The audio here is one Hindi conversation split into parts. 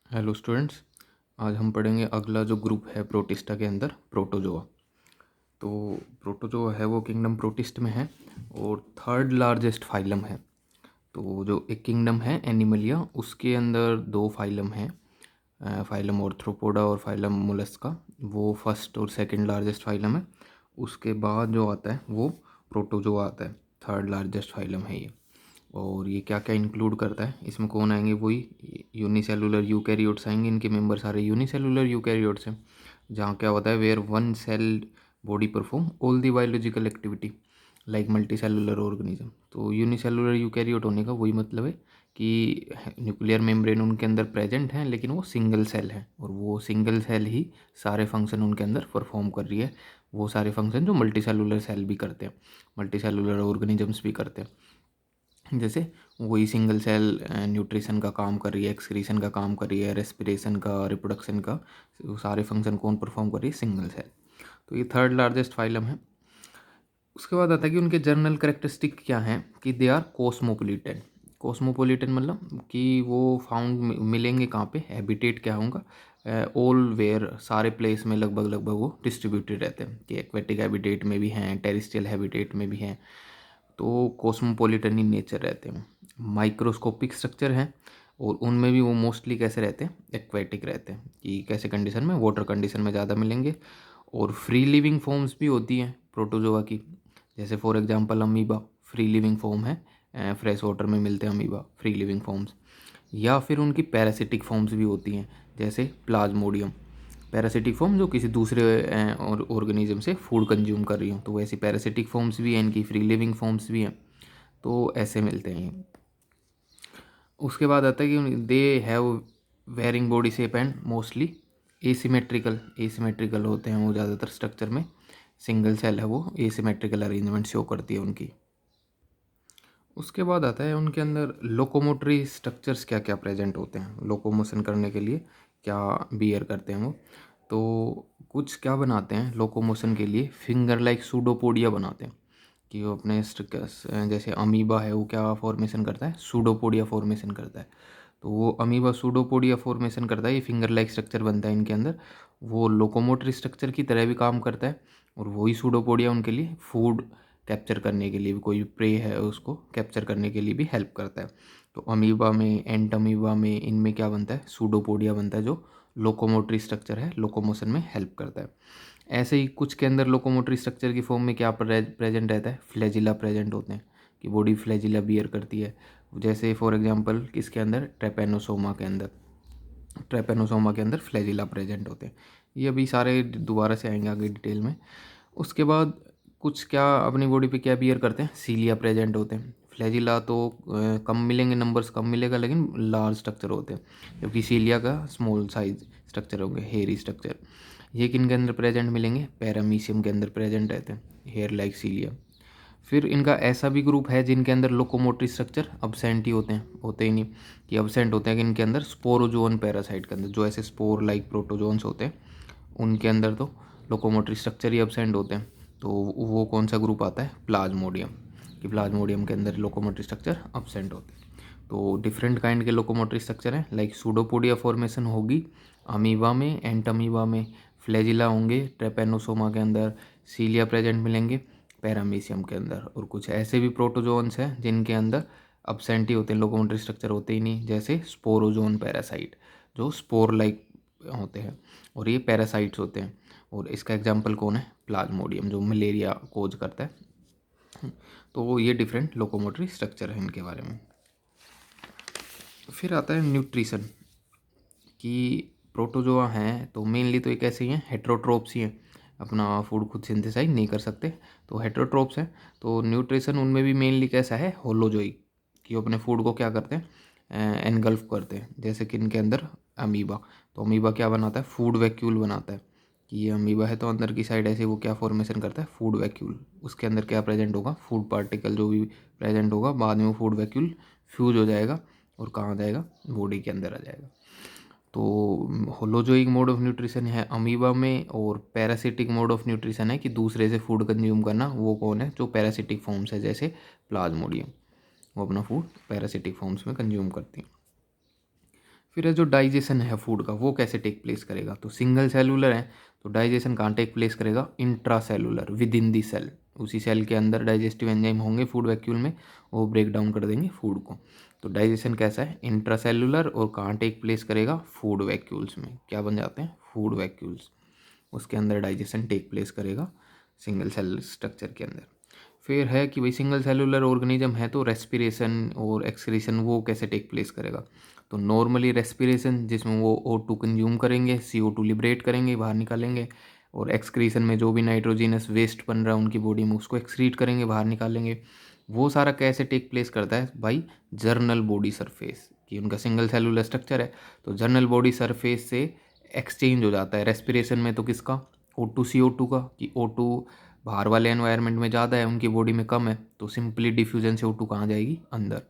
Hello students. आज हम पढ़ेंगे अगला जो ग्रुप है प्रोटिस्टा के अंदर प्रोटोजोआ। तो प्रोटोजोआ है वो किंगडम प्रोटिस्ट में है और थर्ड लार्जेस्ट फाइलम है। तो जो एक किंगडम है एनिमलिया, उसके अंदर दो फाइलम हैं, फाइलम ऑर्थ्रोपोडा और फाइलम मोलस्का। वो फर्स्ट और सेकंड लार्जेस्ट फाइलम है। उसके बाद जो आता है वो प्रोटोजोआ आता है, थर्ड लार्जेस्ट फाइलम है ये। और ये क्या क्या इंक्लूड करता है, इसमें कौन आएंगे, वही यूनिसेलुलर यूकैरियोट्स आएंगे। इनके मेंबर सारे यूनिसेलुलर यूकैरियोट्स हैं, जहाँ क्या होता है where one cell body perform all the biological activity like multi cellular organism. तो यूनिसेलुलर यूकैरियोट होने का वही मतलब है कि न्यूक्लियर मेम्ब्रेन उनके अंदर प्रेजेंट है, लेकिन वो सिंगल सेल है और वो सिंगल सेल ही सारे फंक्शन उनके अंदर परफॉर्म कर रही है। वो सारे फंक्शन जो मल्टी सेलुलर सेल भी करते हैं, मल्टी सेलुलर ऑर्गेनिजम्स भी करते हैं। जैसे वही सिंगल सेल न्यूट्रिशन का काम कर रही है, एक्सक्रीशन का काम कर रही है, रेस्पिरेशन का, रिप्रोडक्शन का, वो सारे फंक्शन कौन परफॉर्म कर रही है, सिंगल सेल। तो ये थर्ड लार्जेस्ट फाइलम है। उसके बाद आता है कि उनके जर्नल करेक्टरिस्टिक क्या हैं, कि दे आर कॉस्मोपोलिटन। कॉस्मोपोलिटन मतलब कि वो फाउंड मिलेंगे कहाँ पे, हैबिटेट क्या होगा, ऑल वेयर, सारे प्लेस में लगभग लगभग वो डिस्ट्रीब्यूटेड रहते हैं, कि एक्वेटिक हैबिटेट में भी हैं, टेरिस्ट्रियल हैबिटेट में भी हैं। तो कॉस्मोपोलिटन इन नेचर रहते हैं। माइक्रोस्कोपिक स्ट्रक्चर हैं और उनमें भी वो मोस्टली कैसे रहते हैं, एक्वेटिक रहते हैं, कि कैसे कंडीशन में, वाटर कंडीशन में ज़्यादा मिलेंगे। और फ्री लिविंग फॉर्म्स भी होती हैं प्रोटोजोआ की, जैसे for example amoeba free living form है, फ्रेश वाटर में मिलते हैं अमीबा फ्री लिविंग फॉर्म्स। या फिर उनकी पैरासिटिक फॉर्म्स भी होती हैं, जैसे प्लाज्मोडियम। पैरासिटिक फॉर्म जो किसी दूसरे और ऑर्गेनिज्म से फूड कंज्यूम कर रही हो, तो वैसी पैरासिटिक फॉर्म्स भी हैं, इनकी फ्री लिविंग फॉर्म्स भी हैं। तो ऐसे मिलते हैं ये। उसके बाद आता है कि they have varying body shape and mostly asymmetrical, asymmetrical होते हैं वो ज़्यादातर स्ट्रक्चर में। सिंगल सेल है वो, एसिमेट्रिकल अरेंजमेंट शो करती है उनकी। उसके बाद आता है उनके अंदर लोकोमोटरी स्ट्रक्चर्स क्या क्या प्रेजेंट होते हैं, लोकोमोशन करने के लिए क्या बियर करते हैं वो। तो कुछ क्या बनाते हैं लोकोमोशन के लिए, फिंगर लाइक सूडोपोडिया बनाते हैं, कि वो अपने जैसे अमीबा है वो क्या फॉर्मेशन करता है, सूडोपोडिया फॉर्मेशन करता है। तो वो अमीबा सूडोपोडिया फॉर्मेशन करता है, ये फिंगर लाइक स्ट्रक्चर बनता है इनके अंदर। वो लोकोमोटरी स्ट्रक्चर की तरह भी काम करता है और वही सूडोपोडिया उनके लिए फूड कैप्चर करने के लिए भी, कोई प्रे है उसको कैप्चर करने के लिए भी हेल्प करता है। तो अमीबा में, एंट अमीबा में, इनमें क्या बनता है, सूडोपोडिया बनता है, जो लोकोमोटरी स्ट्रक्चर है, लोकोमोशन में हेल्प करता है। ऐसे ही कुछ के अंदर लोकोमोटरी स्ट्रक्चर की फॉर्म में क्या प्रेजेंट रहता है, फ्लैजिला प्रेजेंट होते हैं, कि बॉडी फ्लैजिला बियर करती है। जैसे फॉर एग्जांपल किसके अंदर, ट्रेपेनोसोमा के अंदर, ट्रेपेनोसोमा के अंदर फ्लैजिला प्रेजेंट होते हैं। ये अभी सारे दोबारा से आएंगे आगे डिटेल में। उसके बाद कुछ क्या अपनी बॉडी पे क्या बियर करते हैं, सीलिया प्रेजेंट होते हैं। फ्लैजिला तो कम मिलेंगे, नंबर्स कम मिलेगा, लेकिन लार्ज स्ट्रक्चर होते हैं, जबकि सीलिया का स्मॉल साइज स्ट्रक्चर होंगे, हेयरी स्ट्रक्चर। ये किन के अंदर प्रेजेंट मिलेंगे, पैरामीशियम के अंदर प्रेजेंट रहते हैं, हेयर लाइक सीलिया। फिर इनका ऐसा भी ग्रुप है जिनके अंदर लोकोमोटरी स्ट्रक्चर अब्सेंट ही होते हैं, होते ही नहीं, कि अब्सेंट होते हैं कि इनके अंदर स्पोरोजोन पैरासाइट के अंदर, जो ऐसे स्पोर लाइक प्रोटोजोन्स होते हैं उनके अंदर तो लोकोमोटरी स्ट्रक्चर ही अब्सेंट होते हैं। तो वो कौन सा ग्रुप आता है, प्लाज्मोडियम, कि प्लाज्मोडियम के अंदर लोकोमोटरी स्ट्रक्चर अब्सेंट होते हैं। तो डिफरेंट काइंड के लोकोमोटरी स्ट्रक्चर हैं, लाइक सूडोपोडिया फॉर्मेशन होगी अमीबा में, एंट अमीबा में, फ्लैजिला होंगे ट्रेपेनोसोमा के अंदर, सीलिया प्रेजेंट मिलेंगे पैरामीशियम के अंदर। और कुछ ऐसे भी प्रोटोजोन्स हैं जिनके अंदर अब्सेंट ही होते हैं, लोकोमोटरी स्ट्रक्चर होते ही नहीं, जैसे स्पोरोजोन पैरासाइट, जो स्पोर लाइक होते हैं और ये पैरासाइट्स होते हैं। और इसका एग्जांपल कौन है, प्लाज्मोडियम, जो मलेरिया कोज करता है। तो ये डिफरेंट लोकोमोटरी स्ट्रक्चर है इनके बारे में। फिर आता है न्यूट्रिशन, कि प्रोटोजोआ हैं तो मेनली तो एक ऐसे ही हैं, हेट्रोट्रोप्स ही हैं, अपना फूड खुद सिंथेसाइज नहीं कर सकते, तो हेट्रोट्रोप्स हैं। तो न्यूट्रिशन उनमें भी मेनली कैसा है, होलोजोई, कि वो अपने फूड को क्या करते हैं, एनगल्फ करते हैं। जैसे कि इनके अंदर अमीबा, तो अमीबा क्या बनाता है, फूड वैक्यूल बनाता है, कि ये अमीबा है तो अंदर की साइड ऐसे वो क्या फॉर्मेशन करता है, फूड वैक्यूल। उसके अंदर क्या प्रेजेंट होगा, फूड पार्टिकल जो भी प्रेजेंट होगा, बाद में वो फूड वैक्यूल फ्यूज हो जाएगा और कहाँ जाएगा, बॉडी के अंदर आ जाएगा। तो होलोजोइक मोड ऑफ न्यूट्रिशन है अमीबा में, और पैरासिटिक मोड ऑफ न्यूट्रिशन है कि दूसरे से फूड कंज्यूम करना, वो कौन है, जो पैरासिटिक फॉर्म्स है, जैसे प्लाज्मोडियम, वो अपना फूड पैरासिटिक फॉर्म्स में कंज्यूम करती हैं। फिर जो डाइजेशन है फूड का वो कैसे टेक प्लेस करेगा, तो सिंगल सेलुलर है तो डाइजेशन कहाँ टेक प्लेस करेगा, intra cellular within the cell, उसी सेल के अंदर डाइजेस्टिव एंजाइम होंगे फूड वैक्यूल में, वो ब्रेक डाउन कर देंगे फूड को। तो डाइजेशन कैसा है, इंट्रा सेलुलर, और कहाँ टेक प्लेस करेगा, फूड वैक्यूल्स में। क्या बन जाते हैं, फूड वैक्यूल्स, उसके अंदर डाइजेशन टेक प्लेस करेगा सिंगल सेल स्ट्रक्चर के अंदर। फिर है कि भाई सिंगल सेलुलर ऑर्गेनिज्म है तो रेस्पिरेशन और एक्सक्रीशन वो कैसे टेक प्लेस करेगा, तो नॉर्मली रेस्पिरेशन जिसमें वो O2 कंज्यूम करेंगे, CO2 लिबरेट करेंगे, बाहर निकालेंगे, और एक्सक्रीशन में जो भी नाइट्रोजिनस वेस्ट बन रहा है उनकी बॉडी में उसको एक्सक्रीट करेंगे, बाहर निकालेंगे। वो सारा कैसे टेक प्लेस करता है भाई, जर्नल बॉडी सरफेस, कि उनका सिंगल सेलुलर स्ट्रक्चर है तो जर्नल बॉडी सरफेस से एक्सचेंज हो जाता है। रेस्पिरेशन में तो किसका, O2 CO2 का, कि O2 बाहर वाले एनवायरनमेंट में ज़्यादा है, उनकी बॉडी में कम है, तो सिंपली डिफ्यूजन से O2 कहाँ जाएगी, अंदर।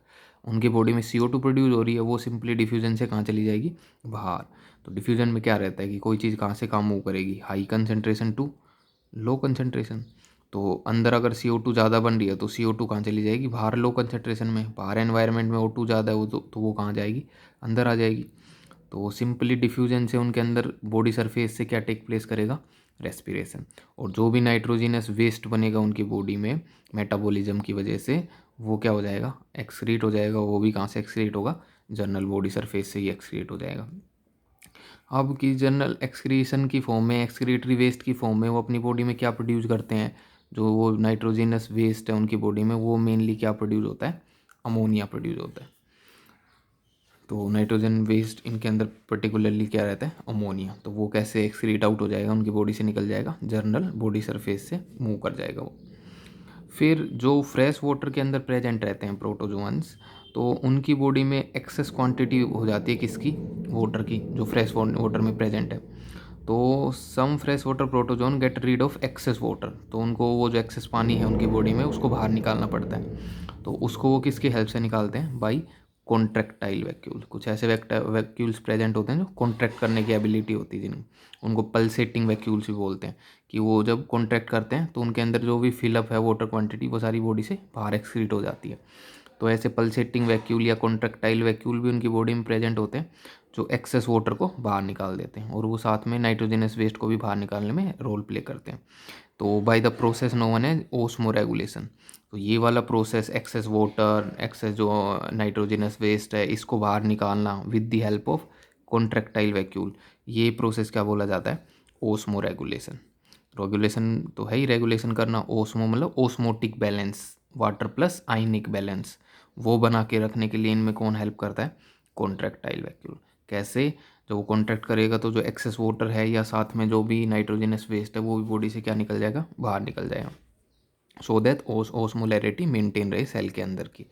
उनकी बॉडी में CO2 प्रोड्यूस हो रही है, वो सिंपली डिफ्यूजन से कहाँ चली जाएगी, बाहर। तो डिफ्यूजन में क्या रहता है कि कोई चीज़ कहाँ से कहाँ मूव करेगी, high concentration to low concentration. तो अंदर अगर CO2 ज़्यादा बन रही है तो CO2 कहाँ चली जाएगी, बाहर लो कंसनट्रेशन में। बाहर एनवायरनमेंट में O2 ज़्यादा है वो तो वो कहाँ जाएगी, अंदर आ जाएगी। तो सिंपली डिफ्यूजन से उनके अंदर बॉडी सरफेस से क्या टेक प्लेस करेगा, रेस्पिरेशन। और जो भी नाइट्रोजिनस वेस्ट बनेगा उनकी बॉडी में मेटाबॉलिज्म की वजह से, वो क्या हो जाएगा, एक्सक्रीट हो जाएगा। वो भी कहाँ से एक्सक्रीट होगा, जर्नल बॉडी सरफेस से ही एक्सक्रीट हो जाएगा। अब की जनरल एक्सक्रीशन की फॉर्म में, एक्सक्रीटरी वेस्ट की फॉर्म में वो अपनी बॉडी में क्या प्रोड्यूस करते हैं, जो वो नाइट्रोजिनस वेस्ट है उनकी बॉडी में, वो मेनली क्या प्रोड्यूस होता है, अमोनिया प्रोड्यूस होता है। तो नाइट्रोजन वेस्ट इनके अंदर पर्टिकुलरली क्या रहता है, अमोनिया। तो वो कैसे एक्सक्रीट आउट हो जाएगा, उनकी बॉडी से निकल जाएगा, जर्नल बॉडी सरफेस से मूव कर जाएगा वो। फिर जो फ्रेश वाटर के अंदर प्रेजेंट रहते हैं प्रोटोजोअन्स, तो उनकी बॉडी में एक्सेस क्वांटिटी हो जाती है किसकी, वाटर की, जो फ्रेश वाटर में प्रेजेंट है। तो some fresh water protozoan get rid of excess water, तो उनको वो जो एक्सेस पानी है उनकी बॉडी में उसको बाहर निकालना पड़ता है। तो उसको वो किसकी हेल्प से निकालते हैं, बाई कॉन्ट्रैक्टाइल वैक्यूल। कुछ ऐसे वैक्यूल्स प्रेजेंट होते हैं जो कॉन्ट्रैक्ट करने की एबिलिटी होती है जिनकी, उनको पल्सेटिंग वैक्यूल्स भी बोलते हैं। कि वो जब कॉन्ट्रैक्ट करते हैं तो उनके अंदर जो भी फिलअप है वाटर क्वांटिटी वो सारी बॉडी से बाहर एक्सक्रीट हो जाती है। तो ऐसे पल्सेटिंग वैक्यूल या कॉन्ट्रैक्टाइल वैक्यूल भी उनकी बॉडी में प्रेजेंट होते हैं, जो एक्सेस वाटर को बाहर निकाल देते हैं, और वो साथ में नाइट्रोजनस वेस्ट को भी बाहर निकालने में रोल प्ले करते हैं। तो by the process known as osmo regulation. तो ये वाला प्रोसेस, एक्सेस वाटर, एक्सेस जो नाइट्रोजनस वेस्ट है इसको बाहर निकालना with the help of contractile vacuole, ये प्रोसेस क्या बोला जाता है, ओस्मो रेगुलेशन। रेगुलेशन तो है ही, रेगुलेशन करना। ओस्मो मतलब osmotic balance, water plus ionic balance, वो बना के रखने के लिए इनमें कौन हेल्प करता है, कॉन्ट्रैक्टाइल वैक्यूल। कैसे, जब वो कॉन्ट्रैक्ट करेगा तो जो एक्सेस वाटर है या साथ में जो भी नाइट्रोजनस वेस्ट है वो भी बॉडी से क्या निकल जाएगा, बाहर निकल जाएगा, सो दैट ओस्मोलैरिटी मेंटेन रहे सेल के अंदर की।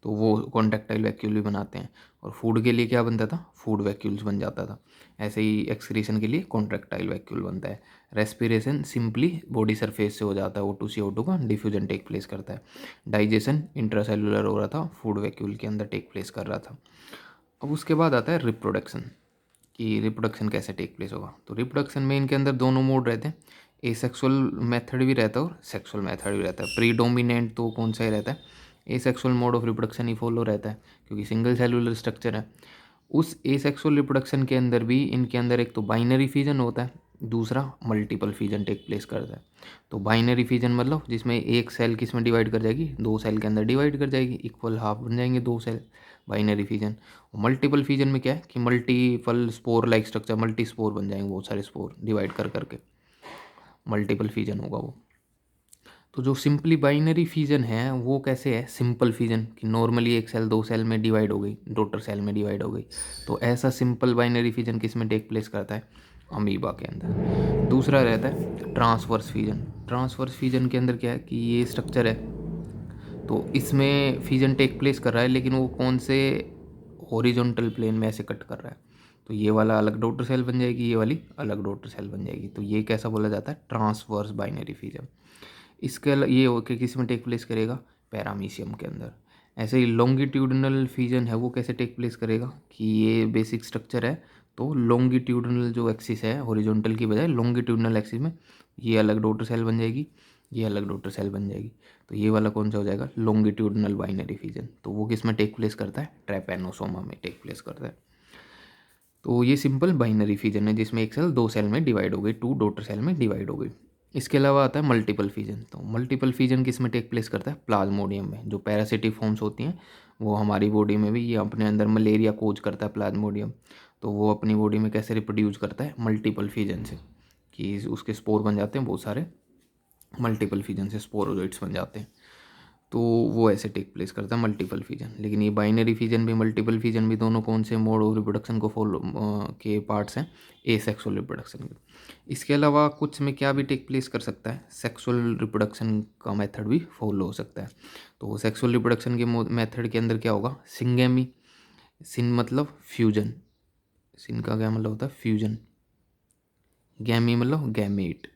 तो वो कॉन्ट्रैक्टाइल वैक्यूल भी बनाते हैं। और फूड के लिए क्या बनता था, फूड वैक्यूल्स बन जाता था। ऐसे ही एक्सक्रीशन के लिए कॉन्ट्रैक्टाइल वैक्यूल बनता है। रेस्पिरेशन सिंपली बॉडी सरफेस से हो जाता है, O2 CO2 का डिफ्यूजन टेक प्लेस करता है। डाइजेशन इंट्रासेलुलर हो रहा था, फूड वैक्यूल के अंदर टेक प्लेस कर रहा था। अब उसके बाद आता है रिप्रोडक्शन, कि रिप्रोडक्शन कैसे टेक प्लेस होगा। तो रिप्रोडक्शन में इनके अंदर दोनों मोड रहते हैं, एसेक्सुअल मेथड भी रहता है और सेक्सुअल मेथड भी रहता है। प्रीडोमिनेंट तो कौन सा ही रहता है, asexual mode of reproduction he follow रहता है, क्योंकि सिंगल सेलुलर स्ट्रक्चर है। उस एसेक्सुअल रिप्रोडक्शन के अंदर भी इनके अंदर एक तो बाइनरी फिजन होता है, दूसरा मल्टीपल फिजन टेक प्लेस करता है। तो बाइनरी फिजन मतलब जिसमें एक सेल किस में डिवाइड कर जाएगी, दो सेल के अंदर डिवाइड कर जाएगी, इक्वल हाफ बन जाएंगे दो cell, binary fission. Multiple fission में क्या है कि multiple spore like structure, multi spore बन जाएंगे, बहुत सारे स्पोर डिवाइड कर करके, मल्टीपल फिजन होगा वो। तो जो सिंपली बाइनरी फिजन है वो कैसे है, सिंपल फिजन, कि नॉर्मली एक सेल दो सेल में डिवाइड हो गई, डॉटर सेल में डिवाइड हो गई। तो ऐसा सिंपल बाइनरी फिजन किस में टेक प्लेस करता है, अमीबा के अंदर। दूसरा रहता है ट्रांसवर्स फिजन। ट्रांसवर्स फिजन के अंदर क्या है कि ये स्ट्रक्चर है, तो इसमें फिजन टेक प्लेस कर रहा है, लेकिन वो कौन से हॉरिजॉन्टल प्लेन में ऐसे कट कर रहा है। तो ये वाला अलग डॉटर सेल बन जाएगी, ये वाली अलग डॉटर सेल बन जाएगी। तो ये कैसा बोला जाता है, ट्रांसवर्स बाइनरी फिजन। ये हो के किस में टेक प्लेस करेगा, पैरामीशियम के अंदर। ऐसे ही लॉन्गिट्यूडनल फिजन है वो कैसे टेक प्लेस करेगा, कि ये बेसिक स्ट्रक्चर है, तो लॉन्गिट्यूडनल जो एक्सिस है, हॉरिजॉन्टल की बजाय लॉन्गिट्यूडनल एक्सिस में ये अलग डॉटर सेल बन जाएगी, ये अलग डॉटर सेल बन जाएगी। तो ये वाला कौन सा हो जाएगा, लॉन्गिट्यूडनल बाइनरी फिजन। तो वो किस में टेक प्लेस करता है, ट्रैपेनोसोमा में टेक प्लेस करता है। तो ये सिंपल बाइनरी फिजन है जिसमें एक सेल दो सेल में डिवाइड हो गई, टू डॉटर सेल में डिवाइड हो गई। इसके अलावा आता है मल्टीपल फिजन। तो मल्टीपल फिजन किस में टेक प्लेस करता है? प्लाज्मोडियम में। जो पैरासिटिक फॉर्म्स होती हैं वो हमारी बॉडी में भी, ये अपने अंदर मलेरिया कोज करता है प्लाज्मोडियम, तो वो अपनी बॉडी में कैसे रिप्रोड्यूस करता है? मल्टीपल फिजन से, कि उसके स्पोर बन जाते हैं बहुत सारे, मल्टीपल फिजन से स्पोरोजोइट्स बन जाते हैं। तो वो ऐसे टेक प्लेस करता है मल्टीपल फिजन। लेकिन ये बाइनरी फिजन भी मल्टीपल फिजन भी दोनों कौन से मोड ऑफ रिप्रोडक्शन को फॉलो के पार्ट्स हैं? एसेक्सुअल रिप्रोडक्शन के। इसके अलावा कुछ में क्या भी टेक प्लेस कर सकता है? सेक्सुअल रिप्रोडक्शन का मेथड भी फॉलो हो सकता है। तो सेक्सुअल रिप्रोडक्शन के मेथड के अंदर क्या होगा? सिंगेमी। सिन मतलब फ्यूजन, सिन का क्या मतलब होता है? फ्यूजन। गैमी मतलब गैमेट,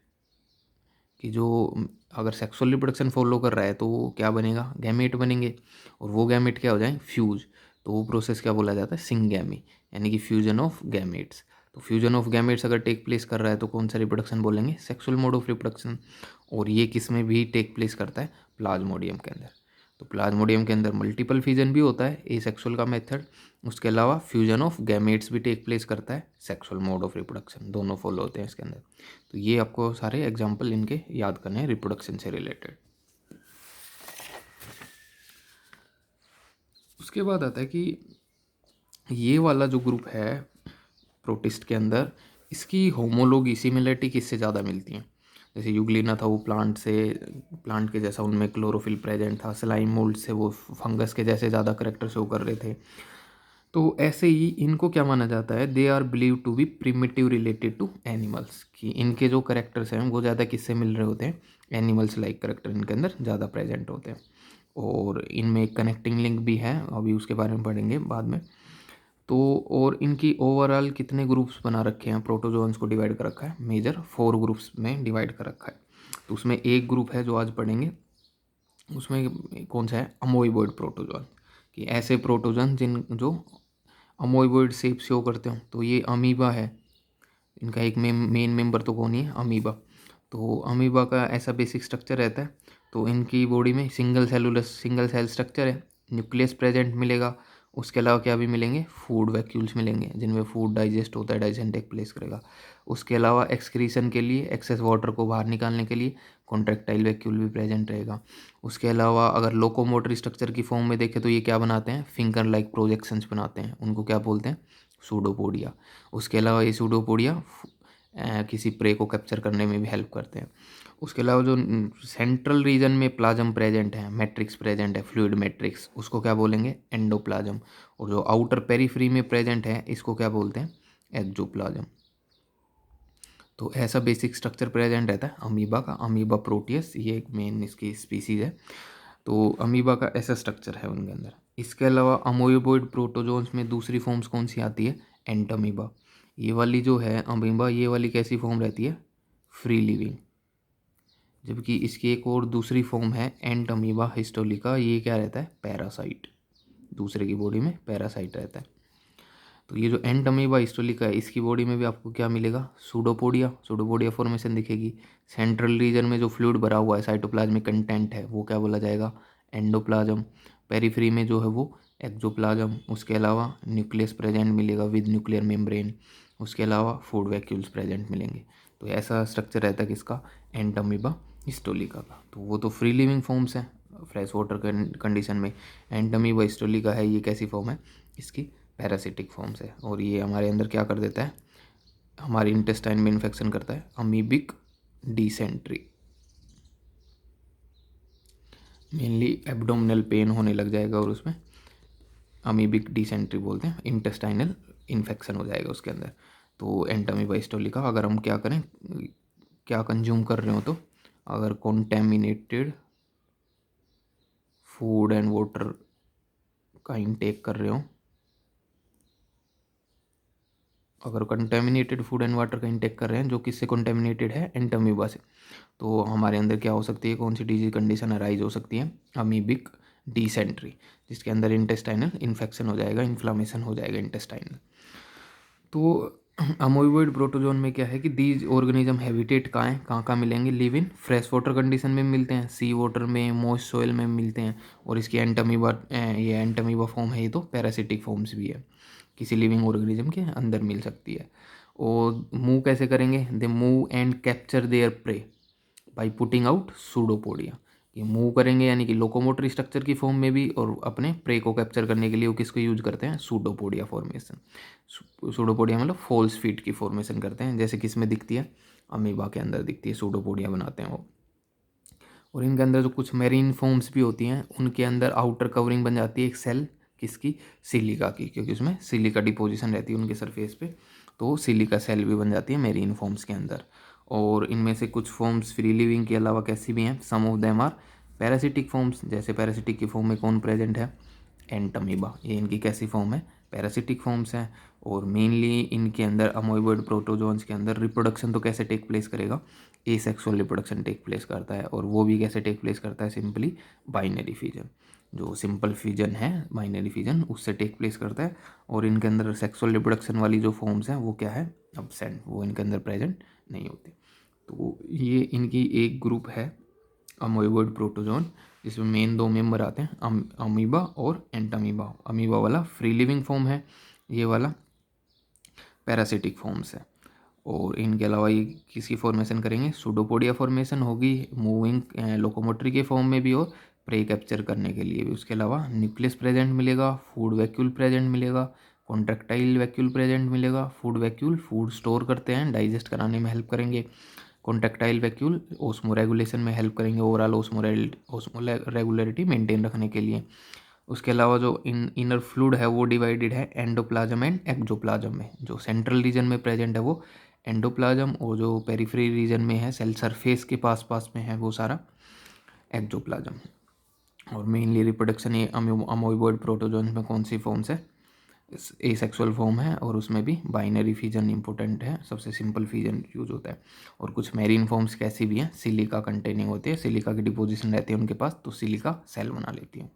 कि जो अगर सेक्सुअल रिप्रोडक्शन फॉलो कर रहा है तो वो क्या बनेगा? गैमेट बनेंगे, और वो गैमेट क्या हो जाए? फ्यूज। तो वो प्रोसेस क्या बोला जाता है? सिंगैमी, यानी कि फ्यूजन ऑफ गैमेट्स। तो फ्यूजन ऑफ गैमेट्स अगर टेक प्लेस कर रहा है तो कौन सा रिप्रोडक्शन बोलेंगे? Sexual mode of reproduction. और ये किस में भी टेक प्लेस करता है? प्लाज्मोडियम के अंदर। तो प्लाज्मोडियम के अंदर मल्टीपल फ्यूजन भी होता है, एसेक्सुअल का मेथड। उसके अलावा फ्यूजन ऑफ गैमेट्स भी टेक प्लेस करता है, सेक्सुअल मोड ऑफ रिप्रोडक्शन, दोनों फॉलो होते हैं इसके अंदर। तो ये आपको सारे एग्जाम्पल इनके याद करने हैं रिप्रोडक्शन से रिलेटेड। उसके बाद आता है कि ये वाला जो ग्रुप है प्रोटिस्ट के अंदर, इसकी होमोलॉगी सिमिलरिटी किससे ज़्यादा मिलती है? जैसे यूग्लिना था वो प्लांट से, प्लांट के जैसा उनमें क्लोरोफिल प्रेजेंट था। स्लाइम मोल्ड से वो फंगस के जैसे ज़्यादा करेक्टर शो कर रहे थे। तो ऐसे ही इनको क्या माना जाता है? They are believe to be primitive related to animals, कि इनके जो करेक्टर्स हैं वो ज़्यादा किससे मिल रहे होते हैं? एनिमल्स लाइक करेक्टर इनके अंदर ज़्यादा प्रेजेंट होते हैं। और इनमें एक कनेक्टिंग लिंक भी है, अभी उसके बारे में पढ़ेंगे बाद में। तो और इनकी ओवरऑल कितने ग्रुप्स बना रखे हैं? प्रोटोजोन्स को डिवाइड कर रखा है मेजर 4 ग्रुप्स में डिवाइड कर रखा है। तो उसमें एक ग्रुप है जो आज पढ़ेंगे, उसमें कौन सा है? अमोइबॉइड प्रोटोजोन। कि ऐसे प्रोटोजोन जिन जो अमोइबॉइड शेप शो करते हो, तो ये अमीबा है। इनका एक मेन मेंबर तो कौन ही है? अमीबा। तो अमीबा का ऐसा बेसिक स्ट्रक्चर रहता है। तो इनकी बॉडी में सिंगल सेल स्ट्रक्चर है, न्यूक्लियस प्रेजेंट मिलेगा। उसके अलावा क्या भी मिलेंगे? फूड वैक्यूल्स मिलेंगे जिनमें फूड डाइजेस्ट होता है, डाइजेशन टेक प्लेस करेगा। उसके अलावा एक्सक्रीशन के लिए, एक्सेस वाटर को बाहर निकालने के लिए कॉन्ट्रैक्टाइल वैक्यूल भी प्रेजेंट रहेगा। उसके अलावा अगर लोकोमोटरी स्ट्रक्चर की फॉर्म में देखें तो ये क्या बनाते हैं? फिंगर लाइक प्रोजेक्शंस बनाते हैं, उनको क्या बोलते हैं? सूडोपोडिया। उसके अलावा ये सूडोपोडिया किसी प्रे को कैप्चर करने में भी हेल्प करते हैं। उसके अलावा जो सेंट्रल रीजन में प्लाज्म प्रेजेंट है, मैट्रिक्स प्रेजेंट है, फ्लूइड मैट्रिक्स, उसको क्या बोलेंगे? एंडोप्लाज्म। और जो आउटर पेरीफ्री में प्रेजेंट है इसको क्या बोलते हैं? एक्जोप्लाज्म। तो ऐसा बेसिक स्ट्रक्चर प्रेजेंट रहता है अमीबा का। अमीबा प्रोटियस ये एक मेन इसकी स्पीसीज है। तो अमीबा का ऐसा स्ट्रक्चर है उनके अंदर। इसके अलावा अमोइबॉइड प्रोटोजोन्स में दूसरी फॉर्म्स कौन सी आती है? एंटमीबा। ये वाली जो है अमीबा, ये वाली कैसी फॉर्म रहती है? Free living. जबकि इसकी एक और दूसरी फॉर्म है एंटमीबा हिस्टोलिका, ये क्या रहता है? पैरासाइट। दूसरे की बॉडी में पैरासाइट रहता है। तो ये जो एंटमीबा हिस्टोलिका है इसकी बॉडी में भी आपको क्या मिलेगा? सूडोपोडिया। सूडोपोडिया फॉर्मेशन दिखेगी। सेंट्रल रीजन में जो फ्लूइड भरा हुआ है, साइटोप्लाज्मिक कंटेंट है, वो क्या बोला जाएगा? एंडोप्लाज्म। पेरीफ्री में जो है वो एक्जोप्लाज्म। उसके अलावा न्यूक्लियस प्रेजेंट मिलेगा विद न्यूक्लियर मेम्ब्रेन। उसके अलावा फूड वैक्यूल्स प्रेजेंट मिलेंगे। तो ऐसा स्ट्रक्चर रहता है किसका? एंटमीबा हिस्टोलिका का। तो वो तो फ्री लिविंग फॉर्म्स हैं फ्रेश वाटर कंडीशन में। एंटमीबा हिस्टोलिका है, ये कैसी फॉर्म है? इसकी पैरासिटिक फॉर्म्स है। और ये हमारे अंदर क्या कर देता है? हमारी इंटेस्टाइन में इन्फेक्शन करता है, amoebic dysentery. Mainly abdominal pain होने लग जाएगा और उसमें अमीबिक डिसेंट्री बोलते हैं, इंटेस्टाइनल इन्फेक्शन हो जाएगा उसके अंदर। तो एंटमीबा हिस्टोलिका अगर हम क्या करें, क्या कंज्यूम कर रहे हो, तो अगर कॉन्टेमिनेटेड फूड एंड वाटर का इंटेक कर रहे हो, अगर कंटेमिनेटेड फूड एंड वाटर का इंटेक कर रहे हैं जो किससे कंटेमिनेटेड है? एंटमीबा से, तो हमारे अंदर क्या हो सकती है? कौन सी डिजीज कंडीशन अराइज हो सकती है? अमीबिक डिसेंट्री, जिसके अंदर इंटेस्टाइनल इन्फेक्शन हो जाएगा, इन्फ्लामेशन हो जाएगा इंटेस्टाइनल। तो अमोइबॉइड प्रोटोजोन में क्या है कि दीज ऑर्गेनिज्म हैबिटेट कहाँ है, कहाँ मिलेंगे? Live in fresh water condition में मिलते हैं, सी वाटर में, मॉइस्ट सॉइल में मिलते हैं। और इसकी एंटमीबा, ये एंटमीबा फॉर्म है, ये तो पैरासिटिक फॉर्म्स भी है। किसी लिविंग ऑर्गेनिज्म के अंदर मिल सकती है। और मूव कैसे करेंगे? They move and capture there pray by putting out pseudopodia. ये मूव करेंगे यानी कि लोकोमोटरी स्ट्रक्चर की फॉर्म में भी, और अपने प्रे को कैप्चर करने के लिए वो किसको यूज करते हैं? Pseudopodia formation. सूडोपोडिया मतलब फॉल्स फीट की फॉर्मेशन करते हैं, जैसे किस में दिखती है? अमीबा के अंदर दिखती है, सूडोपोडिया बनाते हैं वो। और इनके अंदर जो कुछ मेरीन फॉर्म्स भी होती हैं, उनके अंदर आउटर कवरिंग बन जाती है एक सेल किसकी? सिलिका की, क्योंकि उसमें सिलिका डिपोजिशन रहती है उनके सरफेस पे, तो सिलिका सेल भी बन जाती है मेरीन फॉर्म्स के अंदर। और इनमें से कुछ फॉर्म्स फ्री लिविंग के अलावा कैसी भी हैं? Some of them are parasitic forms. जैसे पैरासिटिक की फॉर्म में कौन प्रेजेंट है? एंटमीबा। ये इनकी कैसी फॉर्म है? पैरासिटिक फॉर्म्स हैं। और मेनली इनके अंदर अमोइबॉइड प्रोटोजोन्स के अंदर रिप्रोडक्शन तो कैसे टेक प्लेस करेगा? एसेक्सुअल रिप्रोडक्शन टेक प्लेस करता है, और वो भी कैसे टेक प्लेस करता है? Simply binary fission. जो सिंपल फिजन है, बाइनरी फिजन, उससे टेक प्लेस करता है। और इनके अंदर सेक्सुअल रिप्रोडक्शन वाली जो फॉर्म्स हैं वो क्या है? अब्सेंट, वो इनके अंदर प्रेजेंट नहीं होती। तो ये इनकी एक ग्रुप है अमोइबॉइड प्रोटोजोन, जिसमें मेन दो मेंबर आते हैं, अमीबा और एंटामीबा। अमीबा वाला फ्री लिविंग फॉर्म है, ये वाला पैरासिटिक फॉर्म्स है। और इनके अलावा ये किसकी फॉर्मेशन करेंगे? सूडोपोडिया फॉर्मेशन होगी मूविंग लोकोमोटरी के फॉर्म में भी, और प्रे कैप्चर करने के लिए भी। उसके अलावा न्यूक्लियस प्रेजेंट मिलेगा, फूड वैक्यूल प्रेजेंट मिलेगा, कॉन्ट्रैक्टाइल वैक्यूल प्रेजेंट मिलेगा। फूड वैक्यूल फूड स्टोर करते हैं, डाइजेस्ट कराने में हेल्प करेंगे। कॉन्ट्रैक्टाइल वैक्यूल ओस्मो रेगुलेशन में हेल्प करेंगे, ओवरऑल ओस्मो रेगुलरिटी मेंटेन रखने के लिए। उसके अलावा जो इनर फ्लूइड है वो डिवाइडेड है एंडोप्लाज्म एंड एक्टोप्लाज्म में। जो सेंट्रल रीजन में प्रेजेंट है वो एंडोप्लाज्म, और जो पेरिफेरी रीजन में है, सेल सरफेस के पास पास में है, वो सारा एक्टोप्लाज्म। और मेनली रिप्रोडक्शन ये अमोइबॉइड प्रोटोजोन्स में कौन सी फॉर्म्स है? एसेक्सुअल फॉर्म है, और उसमें भी बाइनरी फिजन इंपॉर्टेंट है, सबसे सिंपल फिजन यूज होता है। और कुछ मेरीन फॉर्म्स कैसी भी हैं? सिलिका कंटेनिंग होती है, सिलिका की डिपोजिशन रहती है उनके पास, तो सिलिका सेल बना लेती है।